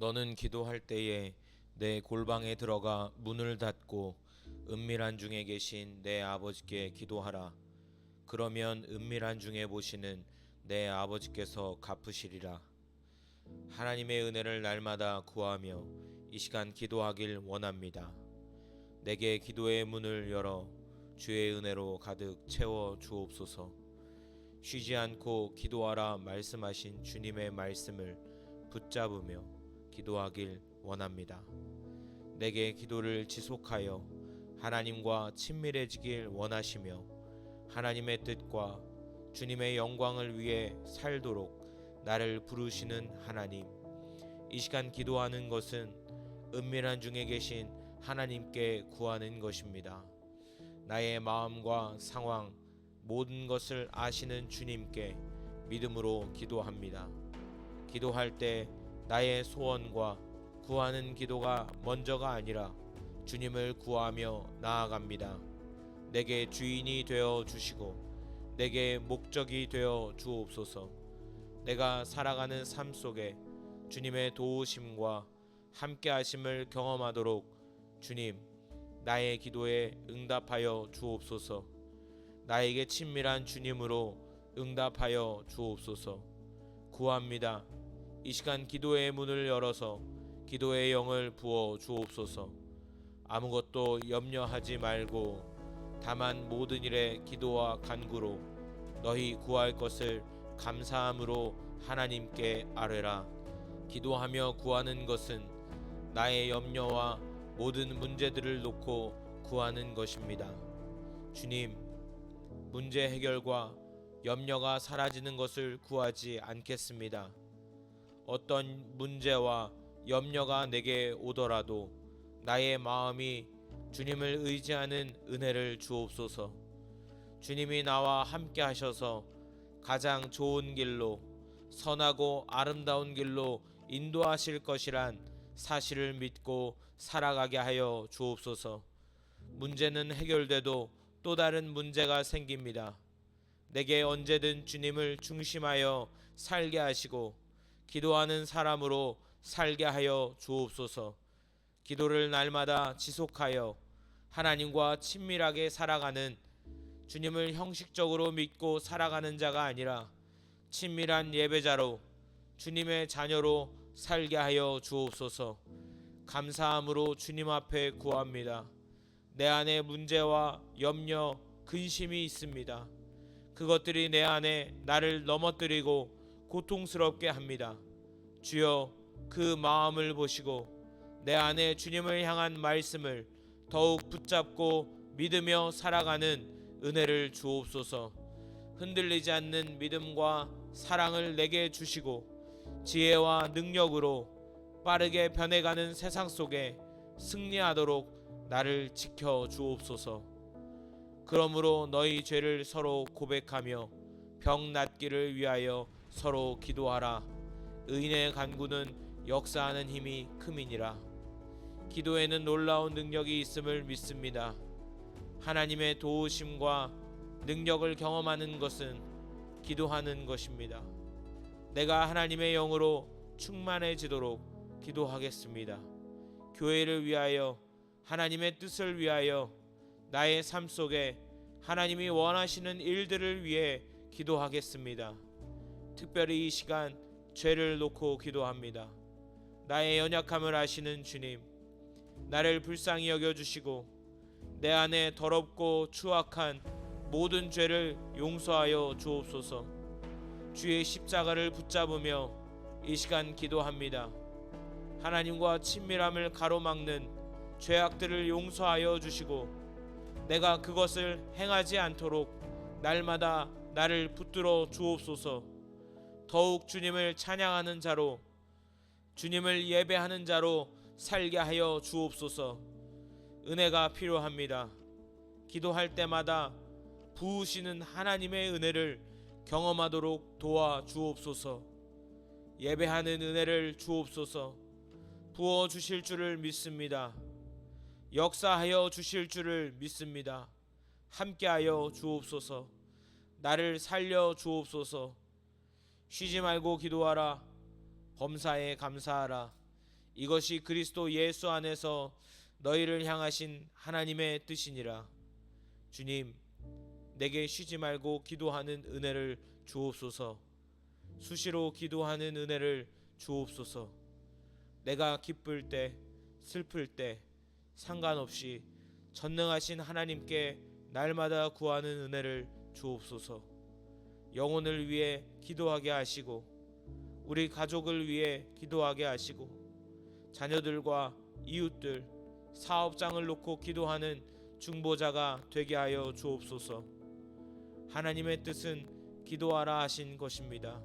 너는 기도할 때에 내 골방에 들어가 문을 닫고 은밀한 중에 계신 내 아버지께 기도하라. 그러면 은밀한 중에 보시는 내 아버지께서 갚으시리라. 하나님의 은혜를 날마다 구하며 이 시간 기도하길 원합니다. 내게 기도의 문을 열어 주의 은혜로 가득 채워 주옵소서. 쉬지 않고 기도하라 말씀하신 주님의 말씀을 붙잡으며 기도하길 원합니다. 내게 기도를 지속하여 하나님과 친밀해지길 원하시며 하나님의 뜻과 주님의 영광을 위해 살도록 나를 부르시는 하나님, 이 시간 기도하는 것은 은밀한 중에 계신 하나님께 구하는 것입니다. 나의 마음과 상황 모든 것을 아시는 주님께 믿음으로 기도합니다. 기도할 때 나의 소원과 구하는 기도가 먼저가 아니라 주님을 구하며 나아갑니다. 내게 주인이 되어 주시고 내게 목적이 되어 주옵소서. 내가 살아가는 삶 속에 주님의 도우심과 함께 하심을 경험하도록 주님, 나의 기도에 응답하여 주옵소서. 나에게 친밀한 주님으로 응답하여 주옵소서. 구합니다. 이 시간 기도의 문을 열어서 기도의 영을 부어 주옵소서. 아무것도 염려하지 말고 다만 모든 일에 기도와 간구로 너희 구할 것을 감사함으로 하나님께 아뢰라. 기도하며 구하는 것은 나의 염려와 모든 문제들을 놓고 구하는 것입니다. 주님, 문제 해결과 염려가 사라지는 것을 구하지 않겠습니다. 어떤 문제와 염려가 내게 오더라도 나의 마음이 주님을 의지하는 은혜를 주옵소서. 주님이 나와 함께 하셔서 가장 좋은 길로, 선하고 아름다운 길로 인도하실 것이란 사실을 믿고 살아가게 하여 주옵소서. 문제는 해결돼도 또 다른 문제가 생깁니다. 내게 언제든 주님을 중심하여 살게 하시고 기도하는 사람으로 살게 하여 주옵소서. 기도를 날마다 지속하여 하나님과 친밀하게 살아가는, 주님을 형식적으로 믿고 살아가는 자가 아니라 친밀한 예배자로 주님의 자녀로 살게 하여 주옵소서. 감사함으로 주님 앞에 구합니다. 내 안에 문제와 염려, 근심이 있습니다. 그것들이 내 안에 나를 넘어뜨리고 고통스럽게 합니다. 주여, 그 마음을 보시고 내 안에 주님을 향한 말씀을 더욱 붙잡고 믿으며 살아가는 은혜를 주옵소서. 흔들리지 않는 믿음과 사랑을 내게 주시고 지혜와 능력으로 빠르게 변해가는 세상 속에 승리하도록 나를 지켜 주옵소서. 그러므로 너희 죄를 서로 고백하며 병 낫기를 위하여 서로 기도하라. 의인의 간구는 역사하는 힘이 큼이니라. 기도에는 놀라운 능력이 있음을 믿습니다. 하나님의 도우심과 능력을 경험하는 것은 기도하는 것입니다. 내가 하나님의 영으로 충만해지도록 기도하겠습니다. 교회를 위하여, 하나님의 뜻을 위하여, 나의 삶 속에 하나님이 원하시는 일들을 위해 기도하겠습니다. 특별히 이 시간 죄를 놓고 기도합니다. 나의 연약함을 아시는 주님, 나를 불쌍히 여겨주시고 내 안에 더럽고 추악한 모든 죄를 용서하여 주옵소서. 주의 십자가를 붙잡으며 이 시간 기도합니다. 하나님과 친밀함을 가로막는 죄악들을 용서하여 주시고 내가 그것을 행하지 않도록 날마다 나를 붙들어 주옵소서. 더욱 주님을 찬양하는 자로, 주님을 예배하는 자로 살게 하여 주옵소서. 은혜가 필요합니다. 기도할 때마다 부으시는 하나님의 은혜를 경험하도록 도와 주옵소서. 예배하는 은혜를 주옵소서. 부어 주실 줄을 믿습니다. 역사하여 주실 줄을 믿습니다. 함께하여 주옵소서. 나를 살려 주옵소서. 쉬지 말고 기도하라. 범사에 감사하라. 이것이 그리스도 예수 안에서 너희를 향하신 하나님의 뜻이니라. 주님, 내게 쉬지 말고 기도하는 은혜를 주옵소서. 수시로 기도하는 은혜를 주옵소서. 내가 기쁠 때, 슬플 때 상관없이 전능하신 하나님께 날마다 구하는 은혜를 주옵소서. 영혼을 위해 기도하게 하시고, 우리 가족을 위해 기도하게 하시고, 자녀들과 이웃들, 사업장을 놓고 기도하는 중보자가 되게 하여 주옵소서. 하나님의 뜻은 기도하라 하신 것입니다.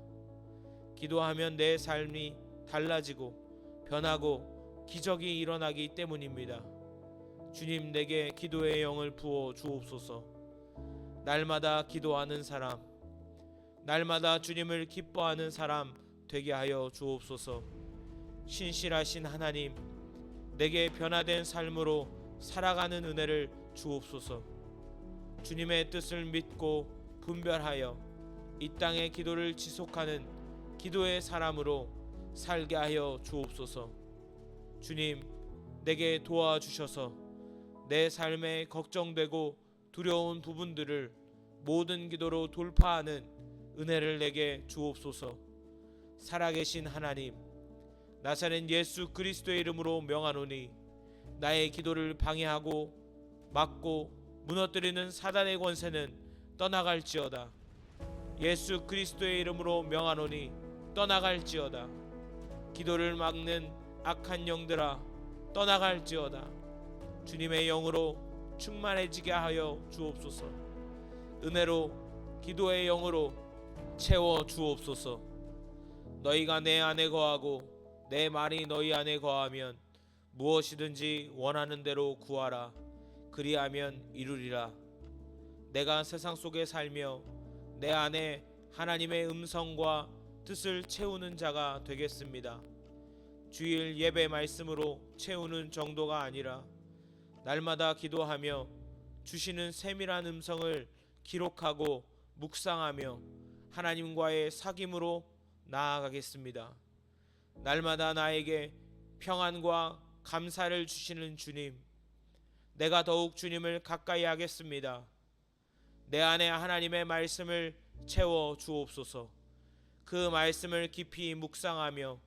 기도하면 내 삶이 달라지고 변하고 기적이 일어나기 때문입니다. 주님, 내게 기도의 영을 부어 주옵소서. 날마다 기도하는 사람, 날마다 주님을 기뻐하는 사람 되게 하여 주옵소서. 신실하신 하나님, 내게 변화된 삶으로 살아가는 은혜를 주옵소서. 주님의 뜻을 믿고 분별하여 이 땅의 기도를 지속하는 기도의 사람으로 살게 하여 주옵소서. 주님, 내게 도와주셔서 내 삶에 걱정되고 두려운 부분들을 모든 기도로 돌파하는 은혜를 내게 주옵소서. 살아계신 하나님, 나사렛 예수 그리스도의 이름으로 명하노니 나의 기도를 방해하고 막고 무너뜨리는 사단의 권세는 떠나갈지어다. 예수 그리스도의 이름으로 명하노니 떠나갈지어다. 기도를 막는 악한 영들아, 떠나갈지어다. 주님의 영으로 충만해지게 하여 주옵소서. 은혜로 기도의 영으로 채워 주옵소서. 너희가 내 안에 거하고 내 말이 너희 안에 거하면 무엇이든지 원하는 대로 구하라. 그리하면 이루리라. 내가 세상 속에 살며 내 안에 하나님의 음성과 뜻을 채우는 자가 되겠습니다. 주일 예배 말씀으로 채우는 정도가 아니라 날마다 기도하며 주시는 세밀한 음성을 기록하고 묵상하며 하나님과의 사귐으로 나아가겠습니다. 날마다 나에게 평안과 감사를 주시는 주님, 내가 더욱 주님을 가까이 하겠습니다. 내 안에 하나님의 말씀을 채워 주옵소서. 그 말씀을 깊이 묵상하며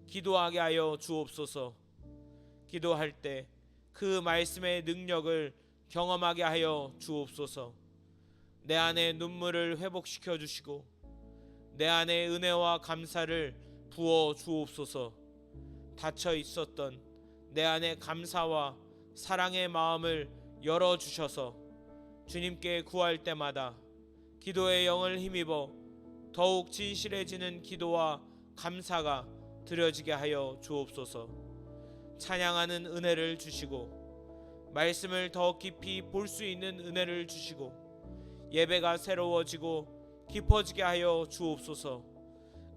기도하게 하여 주옵소서. 기도할 때 그 말씀의 능력을 경험하게 하여 주옵소서. 내 안에 눈물을 회복시켜 주시고 내 안에 은혜와 감사를 부어 주옵소서. 닫혀 있었던 내 안에 감사와 사랑의 마음을 열어 주셔서 주님께 구할 때마다 기도의 영을 힘입어 더욱 진실해지는 기도와 감사가 드려지게 하여 주옵소서. 찬양하는 은혜를 주시고 말씀을 더 깊이 볼 수 있는 은혜를 주시고 예배가 새로워지고 깊어지게 하여 주옵소서.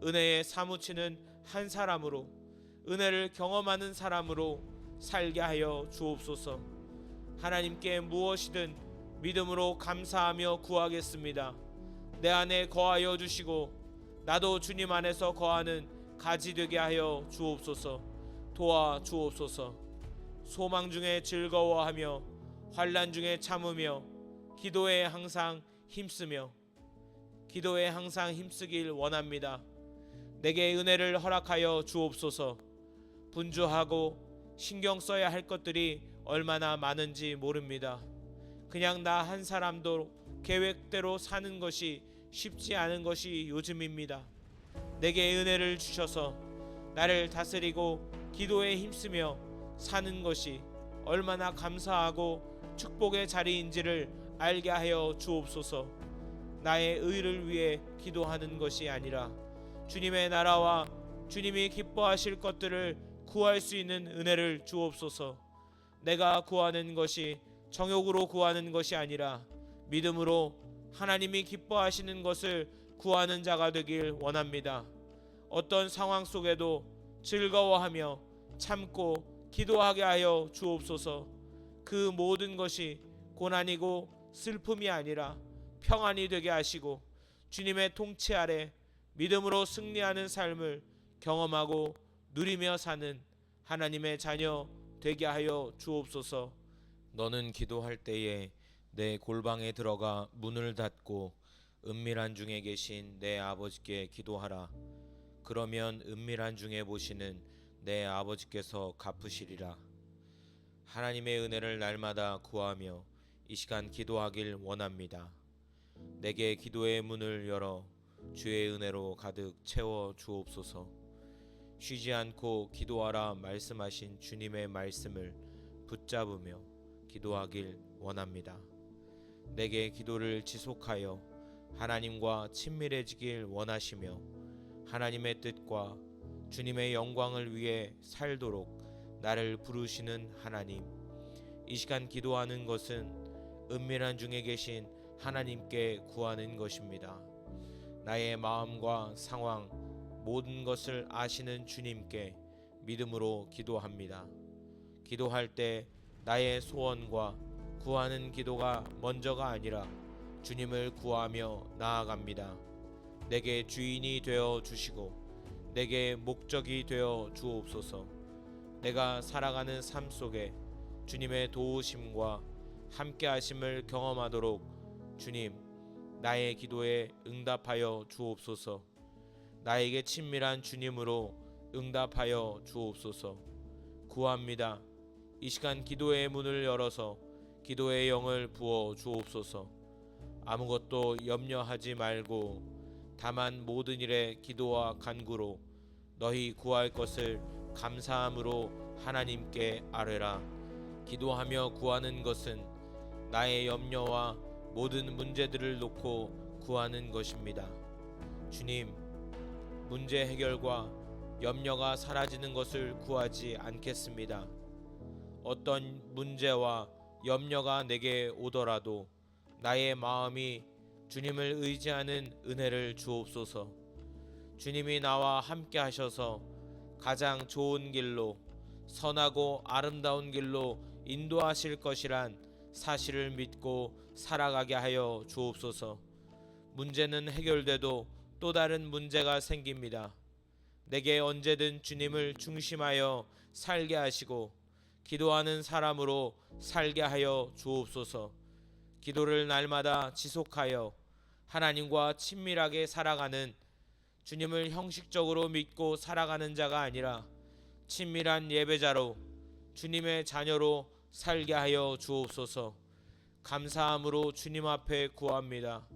은혜에 사무치는 한 사람으로, 은혜를 경험하는 사람으로 살게 하여 주옵소서. 하나님께 무엇이든 믿음으로 감사하며 구하겠습니다. 내 안에 거하여 주시고 나도 주님 안에서 거하는 가지 되게 하여 주옵소서. 도와 주옵소서. 소망 중에 즐거워하며 환난 중에 참으며 기도에 항상 힘쓰며 기도에 항상 힘쓰길 원합니다. 내게 은혜를 허락하여 주옵소서. 분주하고 신경 써야 할 것들이 얼마나 많은지 모릅니다. 그냥 나 한 사람도 계획대로 사는 것이 쉽지 않은 것이 요즘입니다. 내게 은혜를 주셔서 나를 다스리고 기도에 힘쓰며 사는 것이 얼마나 감사하고 축복의 자리인지를 알게 하여 주옵소서. 나의 의를 위해 기도하는 것이 아니라 주님의 나라와 주님이 기뻐하실 것들을 구할 수 있는 은혜를 주옵소서. 내가 구하는 것이 정욕으로 구하는 것이 아니라 믿음으로 하나님이 기뻐하시는 것을 구하는 자가 되길 원합니다. 어떤 상황 속에도 즐거워하며 참고 기도하게 하여 주옵소서. 그 모든 것이 고난이고 슬픔이 아니라 평안이 되게 하시고 주님의 통치 아래 믿음으로 승리하는 삶을 경험하고 누리며 사는 하나님의 자녀 되게 하여 주옵소서. 너는 기도할 때에 내 골방에 들어가 문을 닫고 은밀한 중에 계신 내 아버지께 기도하라. 그러면 은밀한 중에 보시는 내 아버지께서 갚으시리라. 하나님의 은혜를 날마다 구하며 이 시간 기도하길 원합니다. 내게 기도의 문을 열어 주의 은혜로 가득 채워 주옵소서. 쉬지 않고 기도하라 말씀하신 주님의 말씀을 붙잡으며 기도하길 원합니다. 내게 기도를 지속하여 하나님과 친밀해지길 원하시며 하나님의 뜻과 주님의 영광을 위해 살도록 나를 부르시는 하나님, 이 시간 기도하는 것은 은밀한 중에 계신 하나님께 구하는 것입니다. 나의 마음과 상황 모든 것을 아시는 주님께 믿음으로 기도합니다. 기도할 때 나의 소원과 구하는 기도가 먼저가 아니라 주님을 구하며 나아갑니다. 내게 주인이 되어 주시고 내게 목적이 되어 주옵소서. 내가 살아가는 삶 속에 주님의 도우심과 함께 하심을 경험하도록 주님, 나의 기도에 응답하여 주옵소서. 나에게 친밀한 주님으로 응답하여 주옵소서. 구합니다. 이 시간 기도의 문을 열어서 기도의 영을 부어 주옵소서. 아무것도 염려하지 말고 다만 모든 일에 기도와 간구로 너희 구할 것을 감사함으로 하나님께 아뢰라. 기도하며 구하는 것은 나의 염려와 모든 문제들을 놓고 구하는 것입니다. 주님, 문제 해결과 염려가 사라지는 것을 구하지 않겠습니다. 어떤 문제와 염려가 내게 오더라도 나의 마음이 주님을 의지하는 은혜를 주옵소서. 주님이 나와 함께 하셔서 가장 좋은 길로, 선하고 아름다운 길로 인도하실 것이란 사실을 믿고 살아가게 하여 주옵소서. 문제는 해결돼도 또 다른 문제가 생깁니다. 내게 언제든 주님을 중심하여 살게 하시고 기도하는 사람으로 살게 하여 주옵소서. 기도를 날마다 지속하여 하나님과 친밀하게 살아가는, 주님을 형식적으로 믿고 살아가는 자가 아니라 친밀한 예배자로 주님의 자녀로 살게 하여 주옵소서. 감사함으로 주님 앞에 구합니다.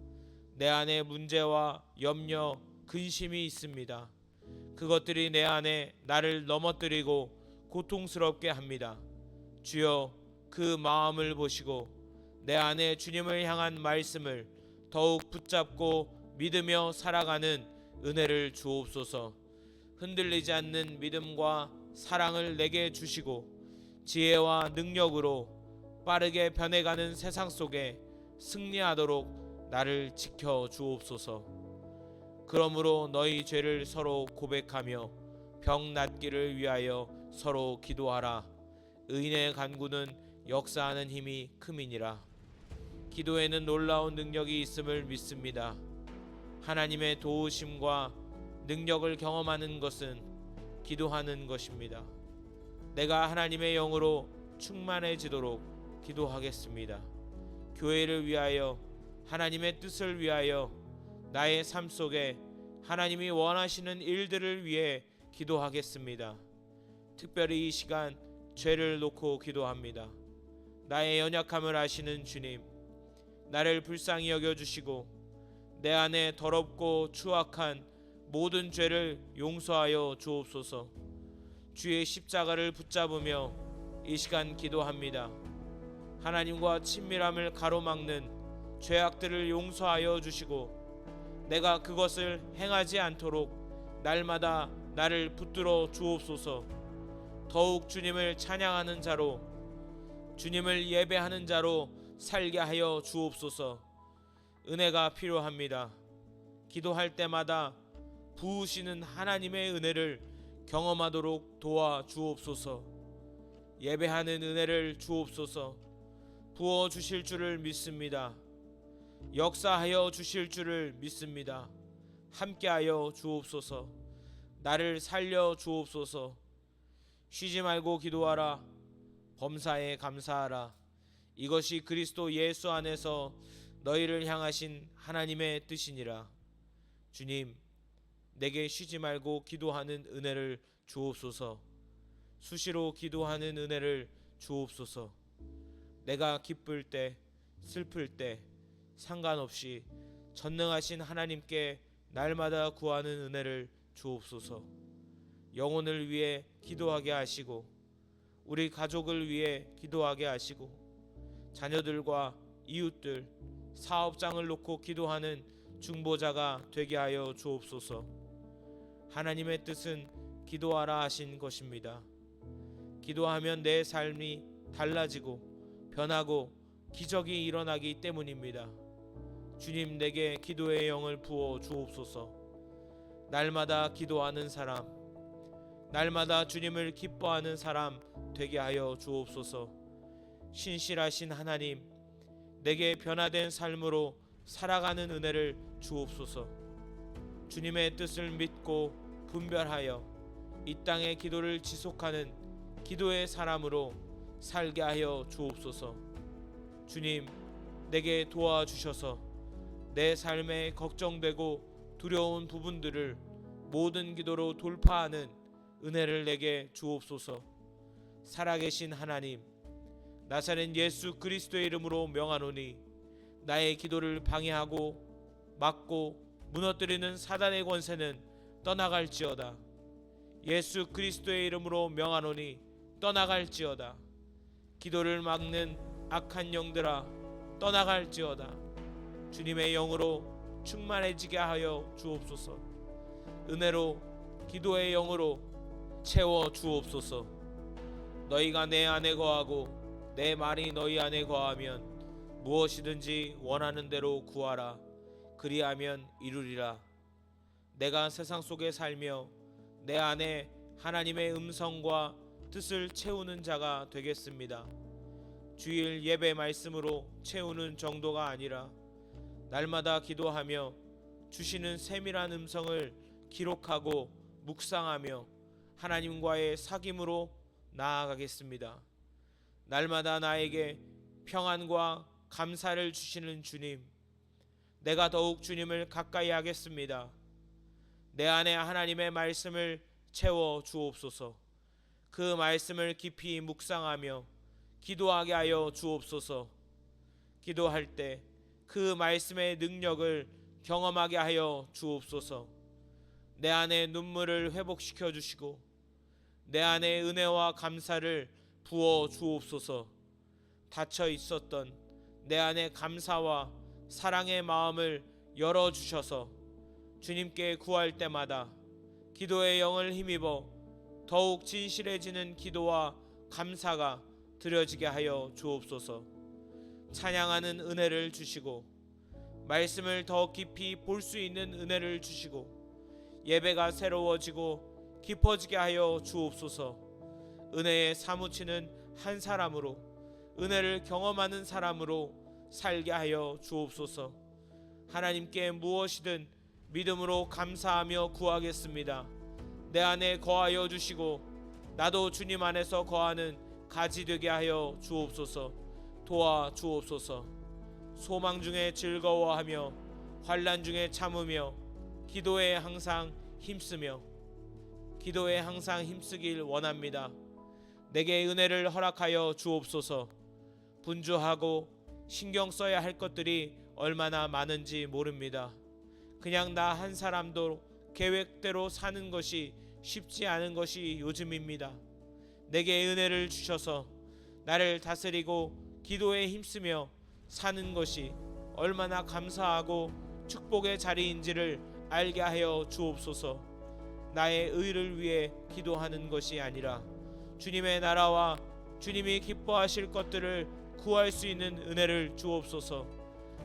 내 안에 문제와 염려, 근심이 있습니다. 그것들이 내 안에 나를 넘어뜨리고 고통스럽게 합니다. 주여, 그 마음을 보시고 내 안에 주님을 향한 말씀을 더욱 붙잡고 믿으며 살아가는 은혜를 주옵소서. 흔들리지 않는 믿음과 사랑을 내게 주시고 지혜와 능력으로 빠르게 변해가는 세상 속에 승리하도록 나를 지켜 주옵소서. 그러므로 너희 죄를 서로 고백하며 병 낫기를 위하여 서로 기도하라. 의인의 간구는 역사하는 힘이 큼이니라. 기도에는 놀라운 능력이 있음을 믿습니다. 하나님의 도우심과 능력을 경험하는 것은 기도하는 것입니다. 내가 하나님의 영으로 충만해지도록 기도하겠습니다. 교회를 위하여, 하나님의 뜻을 위하여, 나의 삶 속에 하나님이 원하시는 일들을 위해 기도하겠습니다. 특별히 이 시간 죄를 놓고 기도합니다. 나의 연약함을 아시는 주님, 나를 불쌍히 여겨주시고 내 안에 더럽고 추악한 모든 죄를 용서하여 주옵소서. 주의 십자가를 붙잡으며 이 시간 기도합니다. 하나님과 친밀함을 가로막는 죄악들을 용서하여 주시고 내가 그것을 행하지 않도록 날마다 나를 붙들어 주옵소서. 더욱 주님을 찬양하는 자로, 주님을 예배하는 자로 살게 하여 주옵소서. 은혜가 필요합니다. 기도할 때마다 부으시는 하나님의 은혜를 경험하도록 도와 주옵소서. 예배하는 은혜를 주옵소서. 부어 주실 줄을 믿습니다. 역사하여 주실 줄을 믿습니다. 함께하여 주옵소서. 나를 살려 주옵소서. 쉬지 말고 기도하라. 범사에 감사하라. 이것이 그리스도 예수 안에서 너희를 향하신 하나님의 뜻이니라. 주님, 내게 쉬지 말고 기도하는 은혜를 주옵소서. 수시로 기도하는 은혜를 주옵소서. 내가 기쁠 때, 슬플 때 상관없이 전능하신 하나님께 날마다 구하는 은혜를 주옵소서. 영혼을 위해 기도하게 하시고 우리 가족을 위해 기도하게 하시고 자녀들과 이웃들, 사업장을 놓고 기도하는 중보자가 되게 하여 주옵소서. 하나님의 뜻은 기도하라 하신 것입니다. 기도하면 내 삶이 달라지고 변하고 기적이 일어나기 때문입니다. 주님, 내게 기도의 영을 부어 주옵소서. 날마다 기도하는 사람, 날마다 주님을 기뻐하는 사람 되게 하여 주옵소서. 신실하신 하나님, 내게 변화된 삶으로 살아가는 은혜를 주옵소서. 주님의 뜻을 믿고 분별하여 이 땅의 기도를 지속하는 기도의 사람으로 살게 하여 주옵소서. 주님, 내게 도와주셔서 내 삶에 걱정되고 두려운 부분들을 모든 기도로 돌파하는 은혜를 내게 주옵소서. 살아계신 하나님, 나사렛 예수 그리스도의 이름으로 명하노니 나의 기도를 방해하고 막고 무너뜨리는 사단의 권세는 떠나갈지어다. 예수 그리스도의 이름으로 명하노니 떠나갈지어다. 기도를 막는 악한 영들아 떠나갈지어다. 주님의 영으로 충만해지게 하여 주옵소서. 은혜로 기도의 영으로 채워 주옵소서. 너희가 내 안에 거하고 내 말이 너희 안에 거하면 무엇이든지 원하는 대로 구하라. 그리하면 이루리라. 내가 세상 속에 살며 내 안에 하나님의 음성과 뜻을 채우는 자가 되겠습니다. 주일 예배 말씀으로 채우는 정도가 아니라 날마다 기도하며 주시는 세밀한 음성을 기록하고 묵상하며 하나님과의 사귐으로 나아가겠습니다. 날마다 나에게 평안과 감사를 주시는 주님, 내가 더욱 주님을 가까이 하겠습니다. 내 안에 하나님의 말씀을 채워 주옵소서. 그 말씀을 깊이 묵상하며 기도하게 하여 주옵소서. 기도할 때 그 말씀의 능력을 경험하게 하여 주옵소서. 내 안에 눈물을 회복시켜 주시고 내 안에 은혜와 감사를 부어 주옵소서. 닫혀 있었던 내 안에 감사와 사랑의 마음을 열어 주셔서 주님께 구할 때마다 기도의 영을 힘입어 더욱 진실해지는 기도와 감사가 드려지게 하여 주옵소서. 찬양하는 은혜를 주시고 말씀을 더 깊이 볼 수 있는 은혜를 주시고 예배가 새로워지고 깊어지게 하여 주옵소서. 은혜에 사무치는 한 사람으로 은혜를 경험하는 사람으로 살게 하여 주옵소서. 하나님께 무엇이든 믿음으로 감사하며 구하겠습니다. 내 안에 거하여 주시고 나도 주님 안에서 거하는 가지 되게 하여 주옵소서. 도와 주옵소서. 소망 중에 즐거워하며 환난 중에 참으며 기도에 항상 힘쓰며 기도에 항상 힘쓰길 원합니다. 내게 은혜를 허락하여 주옵소서. 분주하고 신경 써야 할 것들이 얼마나 많은지 모릅니다. 그냥 나 한 사람도 계획대로 사는 것이 쉽지 않은 것이 요즘입니다. 내게 은혜를 주셔서 나를 다스리고 기도에 힘쓰며 사는 것이 얼마나 감사하고 축복의 자리인지를 알게 하여 주옵소서. 나의 의를 위해 기도하는 것이 아니라 주님의 나라와 주님이 기뻐하실 것들을 구할 수 있는 은혜를 주옵소서.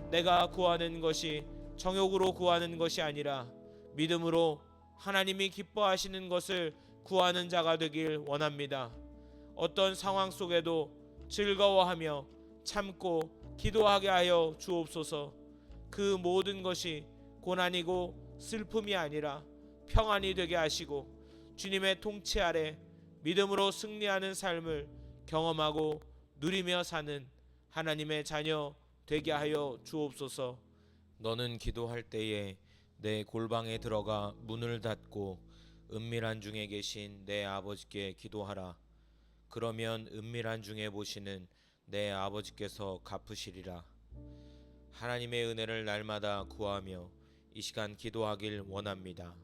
내가 구하는 것이 정욕으로 구하는 것이 아니라 믿음으로 하나님이 기뻐하시는 것을 구하는 자가 되길 원합니다. 어떤 상황 속에도 즐거워하며 참고 기도하게 하여 주옵소서. 그 모든 것이 고난이고 슬픔이 아니라 평안이 되게 하시고 주님의 통치 아래 믿음으로 승리하는 삶을 경험하고 누리며 사는 하나님의 자녀 되게 하여 주옵소서. 너는 기도할 때에 내 골방에 들어가 문을 닫고 은밀한 중에 계신 내 아버지께 기도하라. 그러면 은밀한 중에 보시는 내 아버지께서 갚으시리라. 하나님의 은혜를 날마다 구하며 이 시간 기도하길 원합니다.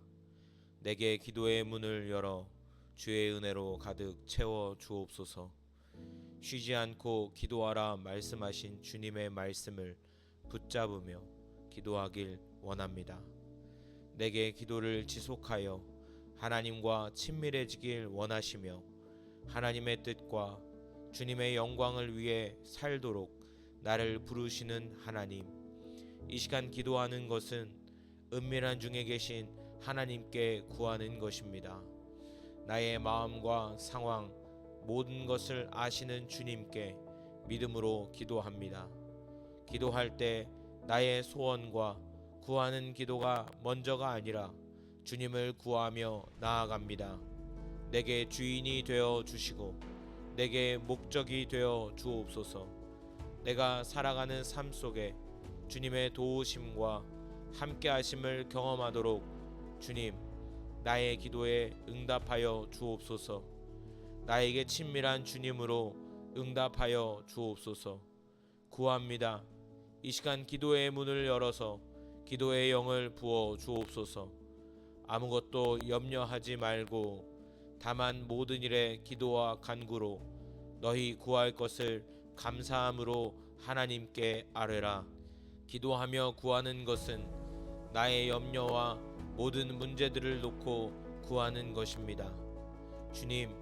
내게 기도의 문을 열어 주의 은혜로 가득 채워 주옵소서. 쉬지 않고 기도하라 말씀하신 주님의 말씀을 붙잡으며 기도하길 원합니다. 내게 기도를 지속하여 하나님과 친밀해지길 원하시며 하나님의 뜻과 주님의 영광을 위해 살도록 나를 부르시는 하나님, 이 시간 기도하는 것은 은밀한 중에 계신 하나님께 구하는 것입니다. 나의 마음과 상황 모든 것을 아시는 주님께 믿음으로 기도합니다. 기도할 때 나의 소원과 구하는 기도가 먼저가 아니라 주님을 구하며 나아갑니다. 내게 주인이 되어 주시고 내게 목적이 되어 주옵소서. 내가 살아가는 삶 속에 주님의 도우심과 함께 하심을 경험하도록 주님, 나의 기도에 응답하여 주옵소서. 나에게 친밀한 주님으로 응답하여 주옵소서. 구합니다. 이 시간 기도의 문을 열어서 기도의 영을 부어 주옵소서. 아무것도 염려하지 말고 다만 모든 일에 기도와 간구로 너희 구할 것을 감사함으로 하나님께 아뢰라. 기도하며 구하는 것은 나의 염려와 모든 문제들을 놓고 구하는 것입니다. 주님,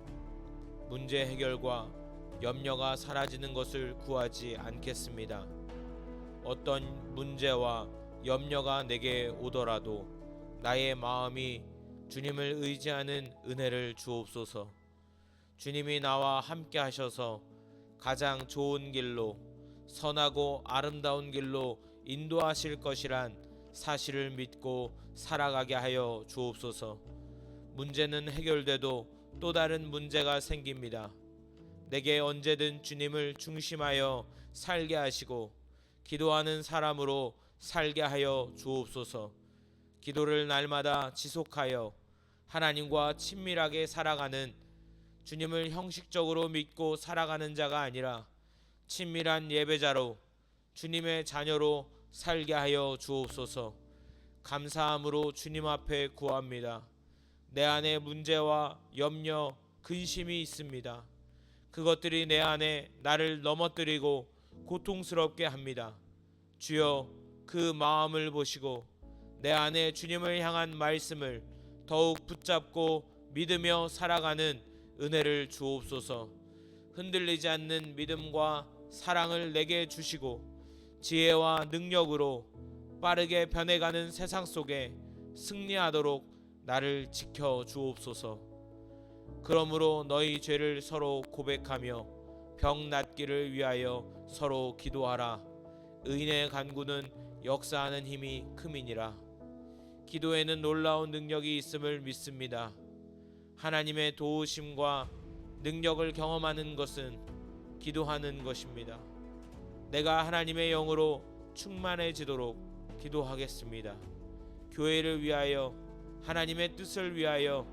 문제 해결과 염려가 사라지는 것을 구하지 않겠습니다. 어떤 문제와 염려가 내게 오더라도 나의 마음이 주님을 의지하는 은혜를 주옵소서. 주님이 나와 함께 하셔서 가장 좋은 길로, 선하고 아름다운 길로 인도하실 것이란 사실을 믿고 살아가게 하여 주옵소서. 문제는 해결돼도 또 다른 문제가 생깁니다. 내게 언제든 주님을 중심하여 살게 하시고 기도하는 사람으로 살게 하여 주옵소서. 기도를 날마다 지속하여 하나님과 친밀하게 살아가는, 주님을 형식적으로 믿고 살아가는 자가 아니라 친밀한 예배자로 주님의 자녀로 살게 하여 주옵소서. 감사함으로 주님 앞에 구합니다. 내 안에 문제와 염려, 근심이 있습니다. 그것들이 내 안에 나를 넘어뜨리고 고통스럽게 합니다. 주여, 그 마음을 보시고 내 안에 주님을 향한 말씀을 더욱 붙잡고 믿으며 살아가는 은혜를 주옵소서. 흔들리지 않는 믿음과 사랑을 내게 주시고 지혜와 능력으로 빠르게 변해가는 세상 속에 승리하도록 나를 지켜 주옵소서. 그러므로 너희 죄를 서로 고백하며 병 낫기를 위하여 서로 기도하라. 의인의 간구는 역사하는 힘이 큼이니라. 기도에는 놀라운 능력이 있음을 믿습니다. 하나님의 도우심과 능력을 경험하는 것은 기도하는 것입니다. 내가 하나님의 영으로 충만해지도록 기도하겠습니다. 교회를 위하여, 하나님의 뜻을 위하여,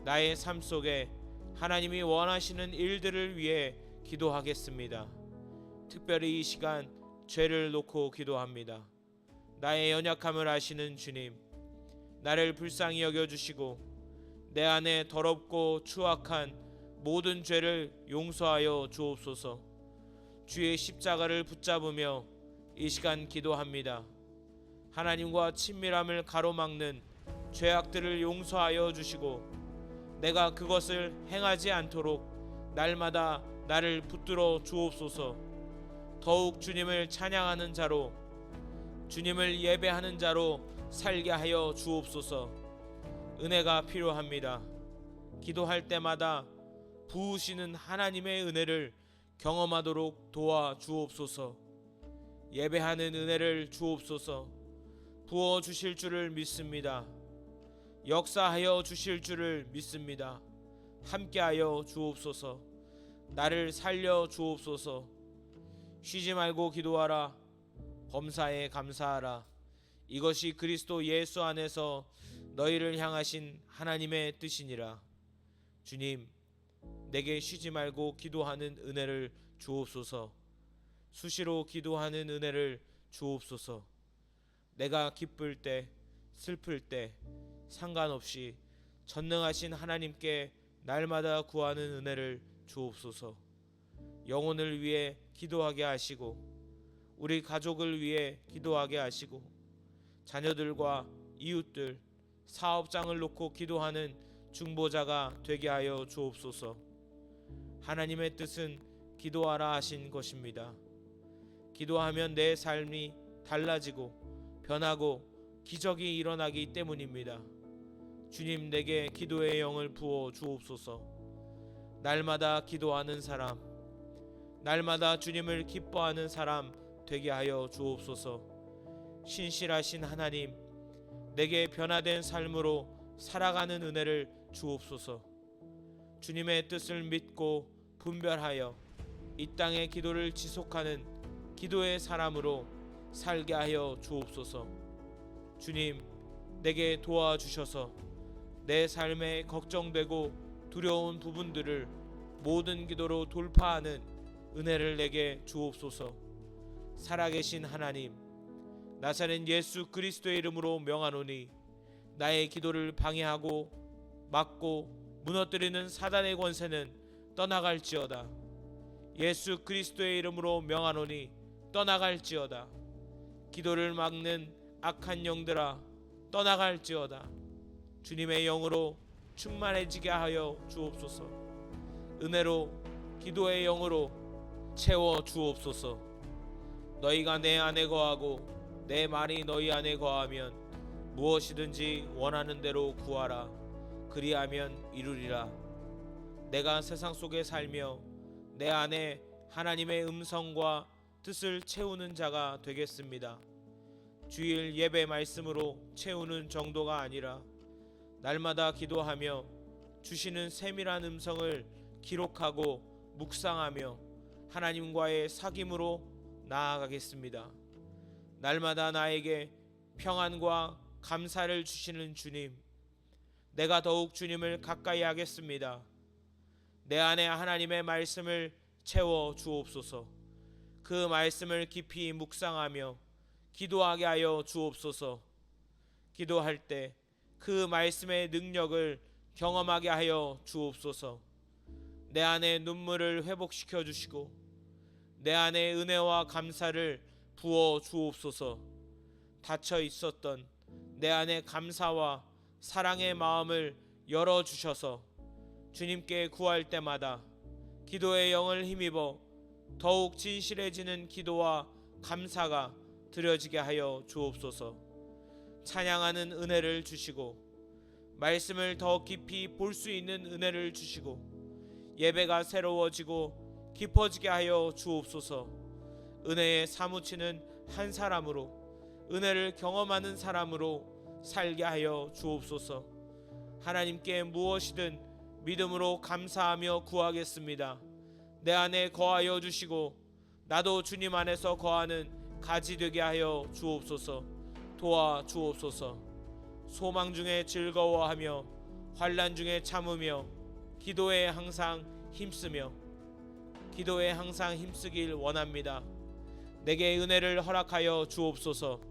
나의 삶 속에 하나님이 원하시는 일들을 위해 기도하겠습니다. 특별히 이 시간 죄를 놓고 기도합니다. 나의 연약함을 아시는 주님, 나를 불쌍히 여겨주시고 내 안에 더럽고 추악한 모든 죄를 용서하여 주옵소서. 주의 십자가를 붙잡으며 이 시간 기도합니다. 하나님과 친밀함을 가로막는 죄악들을 용서하여 주시고 내가 그것을 행하지 않도록 날마다 나를 붙들어 주옵소서. 더욱 주님을 찬양하는 자로, 주님을 예배하는 자로 살게 하여 주옵소서. 은혜가 필요합니다. 기도할 때마다 부으시는 하나님의 은혜를 경험하도록 도와 주옵소서. 예배하는 은혜를 주옵소서. 부어 주실 줄을 믿습니다. 역사하여 주실 줄을 믿습니다. 함께하여 주옵소서. 나를 살려 주옵소서. 쉬지 말고 기도하라. 범사에 감사하라. 이것이 그리스도 예수 안에서 너희를 향하신 하나님의 뜻이니라. 주님, 내게 쉬지 말고 기도하는 은혜를 주옵소서. 수시로 기도하는 은혜를 주옵소서. 내가 기쁠 때, 슬플 때 상관없이 전능하신 하나님께 날마다 구하는 은혜를 주옵소서. 영혼을 위해 기도하게 하시고 우리 가족을 위해 기도하게 하시고 자녀들과 이웃들, 사업장을 놓고 기도하는 중보자가 되게 하여 주옵소서. 하나님의 뜻은 기도하라 하신 것입니다. 기도하면 내 삶이 달라지고 변하고 기적이 일어나기 때문입니다. 주님, 내게 기도의 영을 부어 주옵소서. 날마다 기도하는 사람, 날마다 주님을 기뻐하는 사람 되게 하여 주옵소서. 신실하신 하나님, 내게 변화된 삶으로 살아가는 은혜를 주옵소서. 주님의 뜻을 믿고 분별하여 이 땅의 기도를 지속하는 기도의 사람으로 살게 하여 주옵소서. 주님, 내게 도와주셔서 내 삶에 걱정되고 두려운 부분들을 모든 기도로 돌파하는 은혜를 내게 주옵소서. 살아계신 하나님, 나사렛 예수 그리스도의 이름으로 명하노니 나의 기도를 방해하고 막고 무너뜨리는 사단의 권세는 떠나갈지어다. 예수 그리스도의 이름으로 명하노니 떠나갈지어다. 기도를 막는 악한 영들아 떠나갈지어다. 주님의 영으로 충만해지게 하여 주옵소서. 은혜로 기도의 영으로 채워 주옵소서. 너희가 내 안에 거하고 내 말이 너희 안에 거하면 무엇이든지 원하는 대로 구하라. 그리하면 이루리라. 내가 세상 속에 살며 내 안에 하나님의 음성과 뜻을 채우는 자가 되겠습니다. 주일 예배 말씀으로 채우는 정도가 아니라 날마다 기도하며 주시는 세밀한 음성을 기록하고 묵상하며 하나님과의 사귐으로 나아가겠습니다. 날마다 나에게 평안과 감사를 주시는 주님, 내가 더욱 주님을 가까이 하겠습니다. 내 안에 하나님의 말씀을 채워 주옵소서. 그 말씀을 깊이 묵상하며 기도하게 하여 주옵소서. 기도할 때 그 말씀의 능력을 경험하게 하여 주옵소서. 내 안에 눈물을 회복시켜 주시고 내 안에 은혜와 감사를 부어 주옵소서. 닫혀 있었던 내 안에 감사와 사랑의 마음을 열어 주셔서 주님께 구할 때마다 기도의 영을 힘입어 더욱 진실해지는 기도와 감사가 드려지게 하여 주옵소서. 찬양하는 은혜를 주시고 말씀을 더 깊이 볼 수 있는 은혜를 주시고 예배가 새로워지고 깊어지게 하여 주옵소서. 은혜에 사무치는 한 사람으로, 은혜를 경험하는 사람으로 살게 하여 주옵소서. 하나님께 무엇이든 믿음으로 감사하며 구하겠습니다. 내 안에 거하여 주시고 나도 주님 안에서 거하는 가지 되게 하여 주옵소서. 도와 주옵소서. 소망 중에 즐거워하며 환난 중에 참으며 기도에 항상 힘쓰며 기도에 항상 힘쓰길 원합니다. 내게 은혜를 허락하여 주옵소서.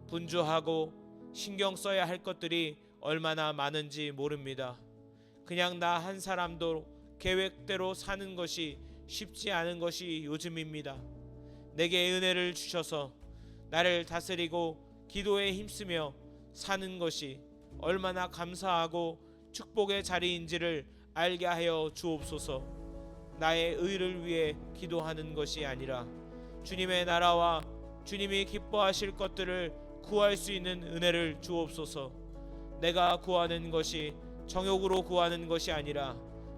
분주하고 신경 써야 할 것들이 얼마나 많은지 모릅니다. 그냥 나 한 사람도 계획대로 사는 것이 쉽지 않은 것이 요즘입니다. 내게 은혜를 주셔서 나를 다스리고 기도에 힘쓰며 사는 것이 얼마나 감사하고 축복의 자리인지를 알게 하여 주옵소서. 나의 의를 위해 기도하는 것이 아니라 주님의 나라와 주님이 기뻐하실 것들을 구할 수 있는 은혜를 주옵소서. 내가 구하는 것이 정욕으로 구하는 것이 아니라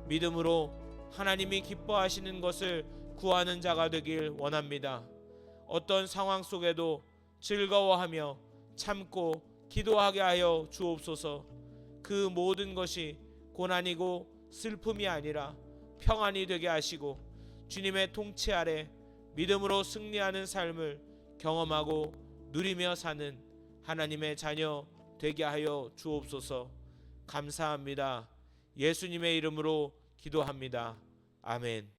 믿음으로 하나님이 기뻐하시는 것을 구하는 자가 되길 원합니다. 어떤 상황 속에도 즐거워하며 참고 기도하게 하여 주옵소서. 그 모든 것이 고난이고 슬픔이 아니라 평안이 되게 하시고 주님의 통치 아래 믿음으로 승리하는 삶을 경험하고 누리며 사는 하나님의 자녀 되게 하여 주옵소서. 감사합니다. 예수님의 이름으로 기도합니다. 아멘.